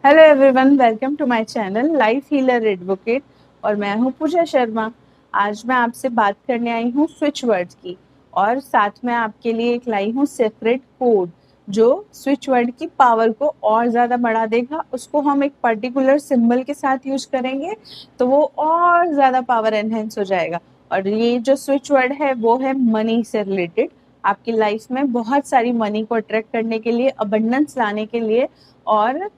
Hello everyone, welcome to my channel life healer advocate. और मैं हूं पूजा शर्मा। आज मैं आपसे बात करने आई हूं स्विच वर्ड्स की, और साथ में आपके लिए एक लाई हूं सीक्रेट कोड जो स्विच वर्ड की पावर को और ज़्यादा बढ़ा देगा। उसको हम एक पर्टिकुलर सिंबल के साथ यूज करेंगे तो वो और ज़्यादा पावर एनहेंस हो जाएगा। और ये जो स्विच वर्ड है वो है मनी से रिलेटेड। आपकी लाइफ में बहुत सारी मनी को अट्रैक्ट करने के लिए, अबंडेंस लाने के लिए, और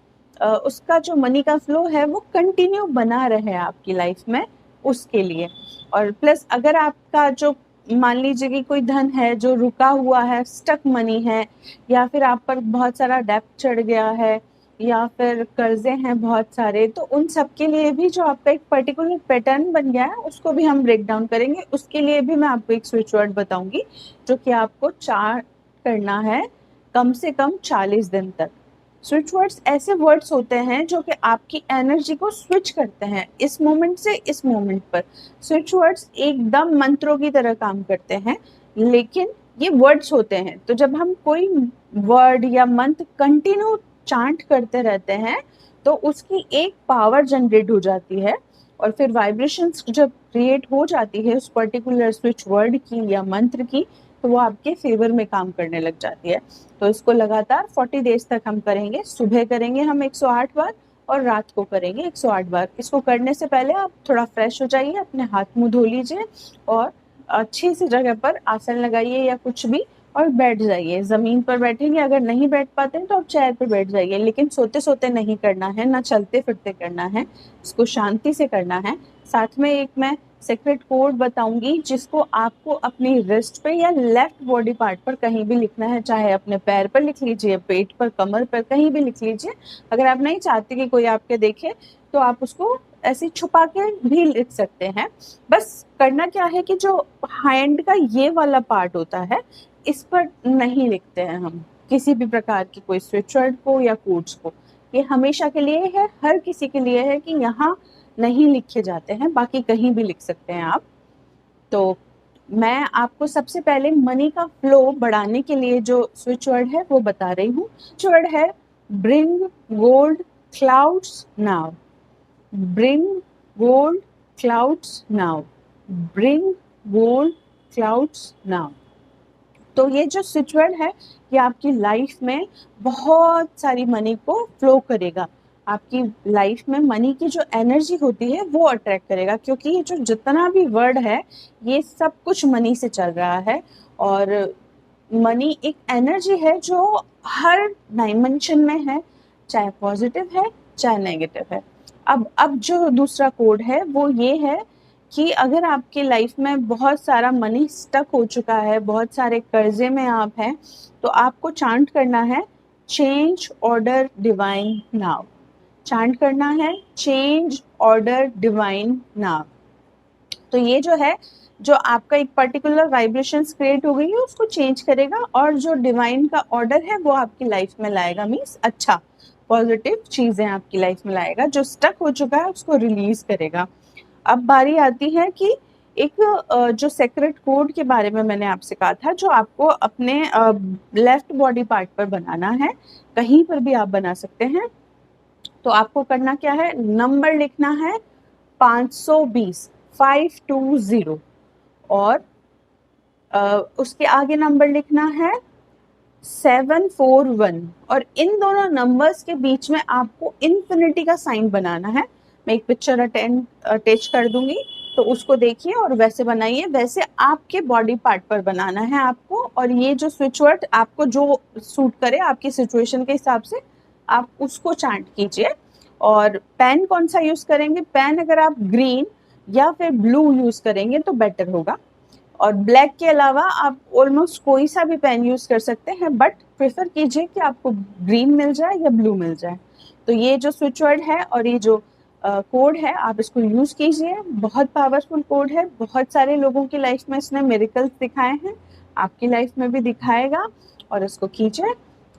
उसका जो मनी का फ्लो है वो कंटिन्यू बना रहे आपकी लाइफ में, उसके लिए। और प्लस अगर आपका जो मान लीजिए कि कोई धन है जो रुका हुआ है, स्टक मनी है, या फिर आप पर बहुत सारा डेब्ट चढ़ गया है, या फिर कर्जे हैं बहुत सारे, तो उन सब के लिए भी जो आपका एक पर्टिकुलर पैटर्न बन गया है उसको भी हम ब्रेक डाउन करेंगे। उसके लिए भी मैं आपको एक स्विच वर्ड बताऊंगी जो कि आपको चार्ट करना है कम से कम 40 दिन तक। स्विच वर्ड्स ऐसे वर्ड्स होते हैं जो कि आपकी एनर्जी को स्विच करते हैं इस मोमेंट से इस मोमेंट पर। स्विच वर्ड्स एकदम मंत्रों की तरह काम करते हैं, लेकिन ये वर्ड्स होते हैं। तो जब हम कोई वर्ड या मंत्र कंटिन्यू चांट करते रहते हैं तो उसकी एक पावर जनरेट हो जाती है, और फिर वाइब्रेशंस जब क्रिएट हो जाती है उस पर्टिकुलर स्विच वर्ड की या मंत्र की, तो वो आपके फेवर में काम करने लग जाती है। तो इसको लगातार 40 डेज तक हम करेंगे। सुबह करेंगे हम 108 बार और रात को करेंगे 108 बार। इसको करने से पहले आप थोड़ा फ्रेश हो जाइए, अपने हाथ मुंह धो लीजिए और अच्छी सी जगह पर आसन लगाइए या कुछ भी, और बैठ जाइए। जमीन पर बैठेंगे, अगर नहीं बैठ पाते हैं तो आप चेयर पर बैठ जाइए, लेकिन सोते सोते नहीं करना है, ना चलते फिरते करना है। इसको शांति से करना है। साथ में एक मैं सीक्रेट कोड बताऊंगी जिसको आपको अपनी रिस्ट पे या लेफ्ट बॉडी पार्ट पर कहीं भी लिखना है, चाहे अपने पैर पर लिख लीजिए, पेट पर, कमर पर, कहीं भी लिख लीजिए। अगर आप नहीं चाहते कि कोई आपके देखे तो आप उसको ऐसे छुपा के भी लिख सकते हैं। बस करना क्या है कि जो हैंड का ये वाला पार्ट होता है इस पर नहीं लिखते हैं हम किसी भी प्रकार की कोई स्विच वर्ड को या कोड्स को। ये हमेशा के लिए है, हर किसी के लिए है कि यहाँ नहीं लिखे जाते हैं, बाकी कहीं भी लिख सकते हैं आप। तो मैं आपको सबसे पहले मनी का फ्लो बढ़ाने के लिए जो स्विच वर्ड है वो बता रही हूँ। स्विच वर्ड है bring gold clouds now. Bring gold clouds now. Bring gold clouds now. तो ये जो स्विच वर्ड है ये आपकी लाइफ में बहुत सारी मनी को फ्लो करेगा। आपकी लाइफ में मनी की जो एनर्जी होती है वो अट्रैक्ट करेगा, क्योंकि ये जो जितना भी वर्ड है ये सब कुछ मनी से चल रहा है। और मनी एक एनर्जी है जो हर डायमेंशन में है, चाहे पॉजिटिव है चाहे नेगेटिव है। अब जो दूसरा कोड है वो ये है कि अगर आपकी लाइफ में बहुत सारा मनी स्टक हो चुका है, बहुत सारे कर्जे में आप हैं, तो आपको चांट करना है change order divine now. Chant करना है चेंज ऑर्डर डिवाइन नाउ। तो ये जो है, जो आपका एक पर्टिकुलर वाइब्रेशंस क्रिएट हो गई है उसको चेंज करेगा, और जो डिवाइन का ऑर्डर है वो आपकी लाइफ में लाएगा। मीन्स अच्छा पॉजिटिव चीजें आपकी लाइफ में लाएगा। जो स्टक हो चुका है उसको रिलीज करेगा। अब बारी आती है कि एक जो सेक्रेट कोड के बारे में मैंने आपसे कहा था, जो आपको अपने लेफ्ट बॉडी पार्ट पर बनाना है, कहीं पर भी आप बना सकते हैं। तो आपको करना क्या है, नंबर लिखना है 520, 520, और उसके आगे नंबर लिखना है 741, और इन दोनों नंबर्स के बीच में आपको इन्फिनिटी का साइन बनाना है। मैं एक पिक्चर अटैच कर दूंगी, तो उसको देखिए और वैसे बनाइए। वैसे आपके बॉडी पार्ट पर बनाना है आपको। और ये जो स्विच वर्ड आपको जो सूट करे आपकी सिचुएशन के हिसाब से आप उसको चांट कीजिए। और पेन कौन सा यूज करेंगे, पेन अगर आप ग्रीन या फिर ब्लू यूज करेंगे तो बेटर होगा। और ब्लैक के अलावा आप ऑलमोस्ट कोई सा भी पेन यूज कर सकते हैं, बट प्रेफर कीजिए कि आपको ग्रीन मिल जाए या ब्लू मिल जाए। तो ये जो स्विच वर्ड है और ये जो कोड है आप इसको यूज कीजिए। बहुत पावरफुल कोड है, बहुत सारे लोगों की लाइफ में इसने मिरेकल्स दिखाए हैं, आपकी लाइफ में भी दिखाएगा। और इसको कीजिए,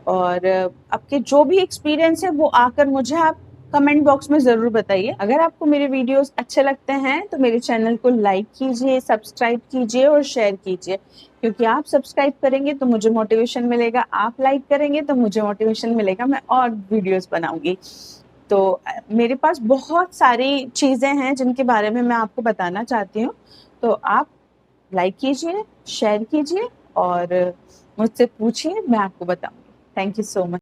और आपके जो भी एक्सपीरियंस है वो आकर मुझे आप कमेंट बॉक्स में ज़रूर बताइए। अगर आपको मेरे वीडियोस अच्छे लगते हैं तो मेरे चैनल को लाइक कीजिए, सब्सक्राइब कीजिए और शेयर कीजिए, क्योंकि आप सब्सक्राइब करेंगे तो मुझे मोटिवेशन मिलेगा, आप लाइक करेंगे तो मुझे मोटिवेशन मिलेगा, मैं और वीडियोस बनाऊंगी। तो मेरे पास बहुत सारी चीज़ें हैं जिनके बारे में मैं आपको बताना चाहती हूँ। तो आप लाइक कीजिए, शेयर कीजिए और मुझसे पूछिए, मैं आपको बताऊँगी। Thank you so much.